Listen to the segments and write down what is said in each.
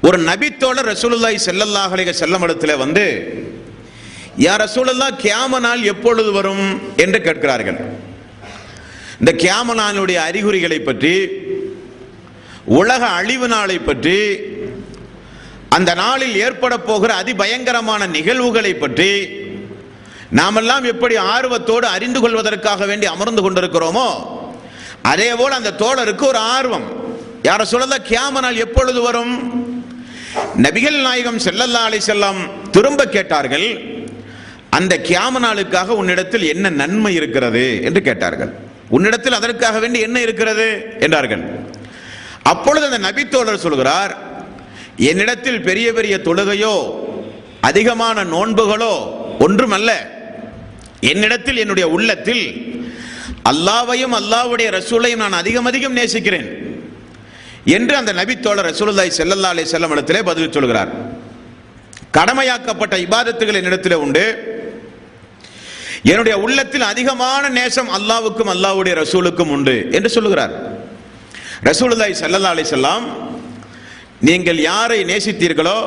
ஒரு நபித்தோழர் ரசூலுல்லாஹி ஸல்லல்லாஹு அலைஹி வஸல்லம் இடத்துல வந்து, யா ரசூலல்லாஹ், கியாம நாள் எப்பொழுது வரும் என்று கேட்கிறார்கள். இந்த கியாம நாளுடைய அறிகுறிகளை பற்றி, உலக அழிவு நாளை பற்றி, அந்த நாளில் ஏற்பட போகிற அதிபயங்கரமான நிகழ்வுகளை பற்றி நாமெல்லாம் எப்படி ஆர்வத்தோடு அறிந்து கொள்வதற்காக வேண்டி அமர்ந்து கொண்டிருக்கிறோமோ, அதே போல் அந்த தோழருக்கு ஒரு ஆர்வம். யா ரசூலல்லாஹ், கியாம நாள் எப்பொழுது வரும்? நபிகள் நாயகம் ஸல்லல்லாஹு அலைஹி வஸல்லம் திரும்ப கேட்டார்கள், அந்த கியாம நாளுக்காக உன்னிடத்தில் என்ன நன்மை இருக்கிறது என்று கேட்டார்கள். உன்னிடத்தில் அதற்காக வேண்டி என்ன இருக்கிறது என்றார்கள். அப்பொழுது அந்த நபித்தோழர் சொல்கிறார், என்னிடத்தில் பெரிய பெரிய தொழுகையோ அதிகமான நோன்புகளோ ஒன்றுமல்ல, என்னிடத்தில் என்னுடைய உள்ளத்தில் அல்லாஹ்வையும் அல்லாஹ்வுடைய ரசூலையும் நான் அதிகம் அதிகம் நேசிக்கிறேன் என்று அந்த நபித்தோழர் ரசூலுல்லாஹி ஸல்லல்லாஹு அலைஹி வஸல்லம் இடத்திலே பதில் சொல்கிறார். கடமையாக்கப்பட்ட இபாதத்துகள் என்னிடத்திலே உண்டு, என்னுடைய உள்ளத்தில் அதிகமான நேசம் அல்லாஹ்வுக்கும் அல்லாஹ்வுடைய ரசூலுக்கும் உண்டு என்று சொல்லுகிறார். ரசூலுல்லாஹி ஸல்லல்லாஹு அலைஹி வஸல்லம், நீங்கள் யாரை நேசித்தீர்களோ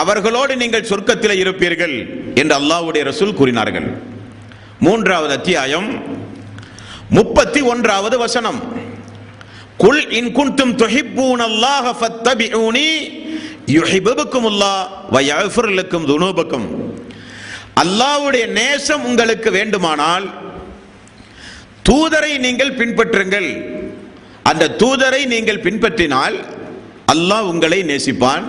அவர்களோடு நீங்கள் சொர்க்கத்தில் இருப்பீர்கள் என்று அல்லாஹ்வுடைய ரசூல் கூறினார்கள். 3வது அத்தியாயம் 31வது வசனம், குல் இன் குன்தும் துஹிப்பூனல்லாஹ ஃபத்தபிஊனி யுஹிப்புக்குமுல்லாஹ் வ யக்ஃபிர் லக்கும் துனூபக்கும். அல்லாஹ்வுடைய நேசம் உங்களுக்கு வேண்டுமானால் தூதரை நீங்கள் பின்பற்றுங்கள், அந்த தூதரை நீங்கள் பின்பற்றினால் அல்லாஹ் உங்களை நேசிப்பான்,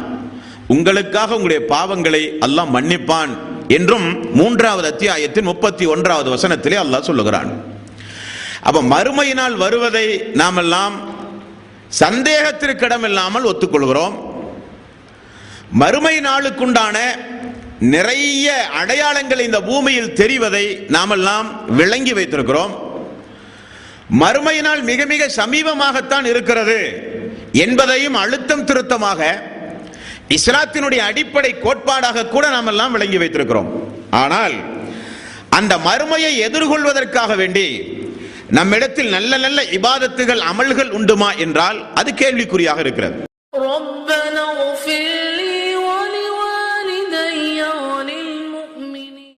உங்களுக்காக உங்களுடைய பாவங்களை அல்லாஹ் மன்னிப்பான் என்றும் 3வது அத்தியாயத்தின் 31வது வசனத்திலே அல்லாஹ் சொல்லுகிறான். அப்ப மறுமையினால் வருவதை நாம் எல்லாம் சந்தேகத்திற்கிடமில்லாமல் ஒத்துக்கொள்கிறோம். மறுமை நாளுக்குண்டான நிறைய அடையாளங்கள் இந்த பூமியில் தெரிவதை நாமெல்லாம் விளங்கி வைத்திருக்கிறோம். மறுமையினால் மிக மிக சமீபமாகத்தான் இருக்கிறது என்பதையும் அழுத்தம் திருத்தமாக இஸ்லாத்தினுடைய அடிப்படை கோட்பாடாக கூட நாம் எல்லாம் விளங்கி வைத்திருக்கிறோம். ஆனால் அந்த மறுமையை எதிர்கொள்வதற்காக வேண்டி நம்மிடத்தில் நல்ல நல்ல இபாதத்துகள் அமல்கள் உண்டுமா என்றால் அது கேள்விக்குறியாக இருக்கிறது.